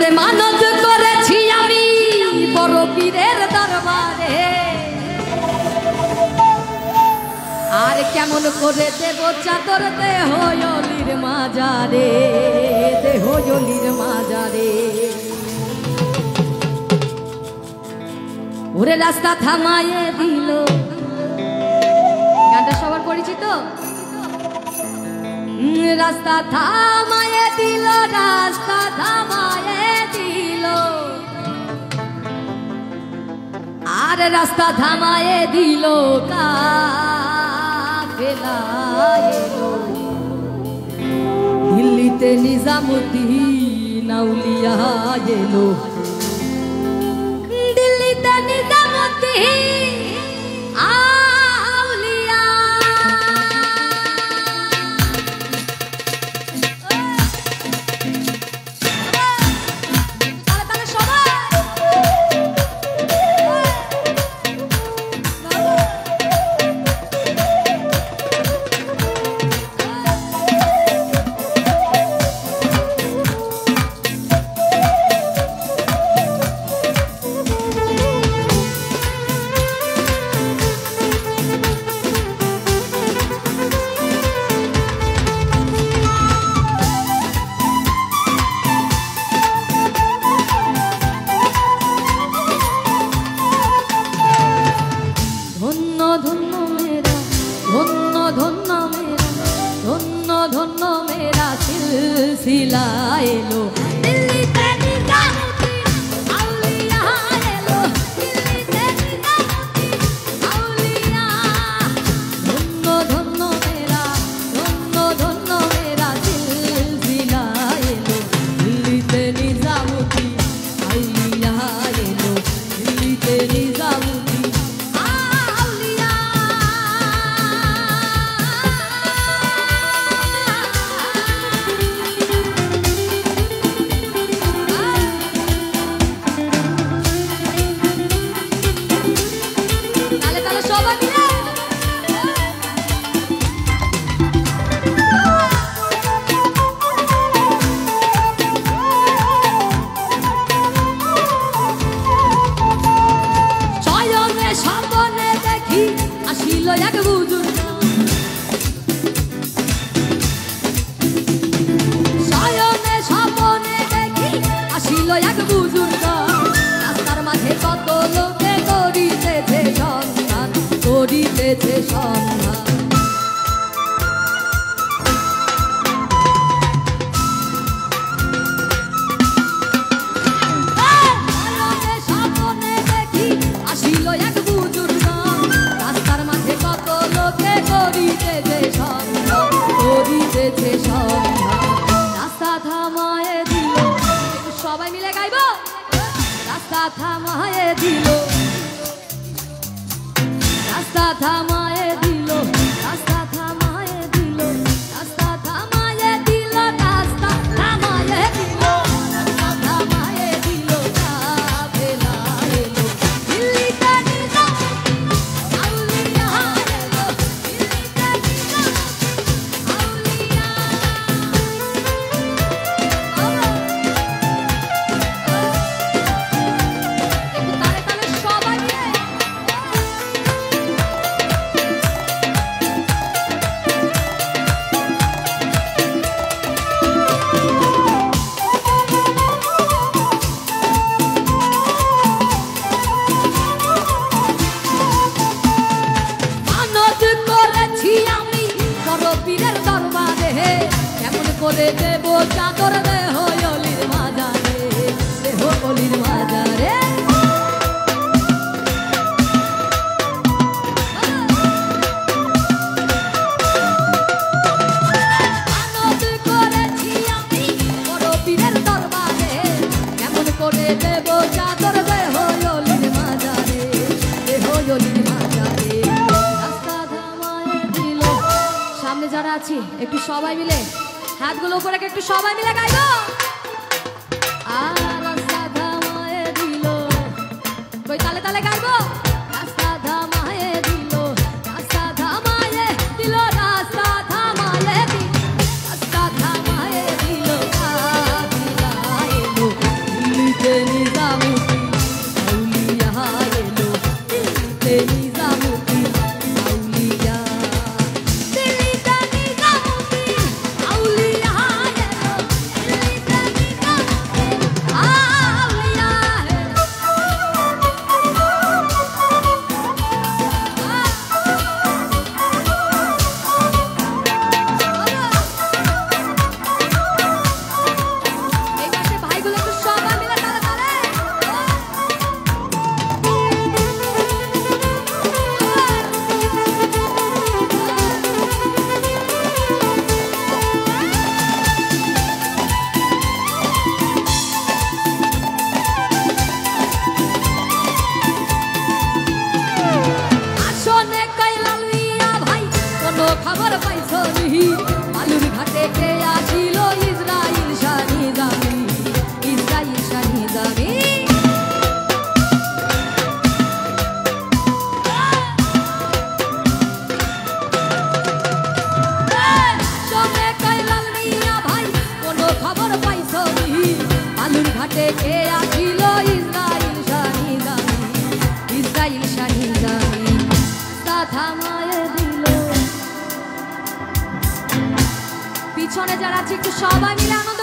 করে মানত করেছি আমি বড় পীরের দরবারে, আর কেমন করে দেব চাদর দেহ অলির মাজারে, দেহ অলির মাজারে। ওরে রাস্তা থামায়ে দিল, গানটা সবার পরিচিত। রাস্তা থামায়ে দিল, রাস্তা থামায়ে দিল, আর রাস্তা থামায়ে দিল কাফেলা এলো। দিল্লিতে নিজামুদ্দিন আউলিয়া এলো, দিল্লিতে নিজামুদ্দিন আউলিয়া। ধন্য মেরা সিলসিলা এলো, দিল্লিতে নিজামুদ্দিন আউলিয়া এলো, দিল্লিতে নিজামুদ্দিন আউলিয়া। ধন্য ধন্য মেরা সিলসিলা এলো, দিল্লিতে নিজামুদ্দিন আউলিয়া এলো, দিল্লিতে নিজামুদ্দিন আউলিয়া। এক বুজুর্গ শয়নে স্বপনে দেখি আসিল এক বুজুর্গ, রাস্তার মাঝে কত লোকে করিতেছে সন্ধান, করিতেছে সন্ধান। শয়নে স্বপনে দেখি আসিল এক বুজুর্গ, রাস্তার মাঝে কত লোকে করিতেছে সন্ধান, করিতেছে সন্ধান। রাস্তা থামায়ে দিল, সবাই মিলে গাইব। রাস্তা থামায়ে দিল, রাস্তা থামায়ে দিল, রাস্তা থামায়ে দিল, রাস্তা থামায়ে দিল, রাস্তা থামায়ে দিল, রাস্তা থামায়ে দিল কাফেলা এলো, দিল্লিতে নিজামুদ্দিন আউলিয়া এলো, দিল্লিতে নিজামুদ্দিন আউলিয়া। একটু তালে তালে সবাই মিলে। মানত করেছি আমি বড় পীরের দরবারে, কেমন করে দেব চাদর দেহ অলির মাজারে, দেহ অলির মাজারে। মানত করেছি আমি বড় পীরের দরবারে, কেমন করে দেব চাদর দেহ অলির মাজারে, দেহ অলির মাজারে। রাস্তা থামায়ে দিল, সামনে যারা আছি একটু সবাই মিলে হাতগুলো উপরে একটু সবাই মিলে গাইবো। আর রাস্তা থামায়ে দিল, কই তালে তালে গাইবো। রাস্তা থামায়ে দিল, রাস্তা থামায়ে দিল, রাস্তা থামায়ে দিল, রাস্তা থামায়ে দিল কাফেলা এলো, কে আসিল ইসরাইল শাহি দামি, ইসরাইল শাহি দামি থামায়ে দিল। পিছনে যারা আছে একটু সবাই মিলে আনন্দ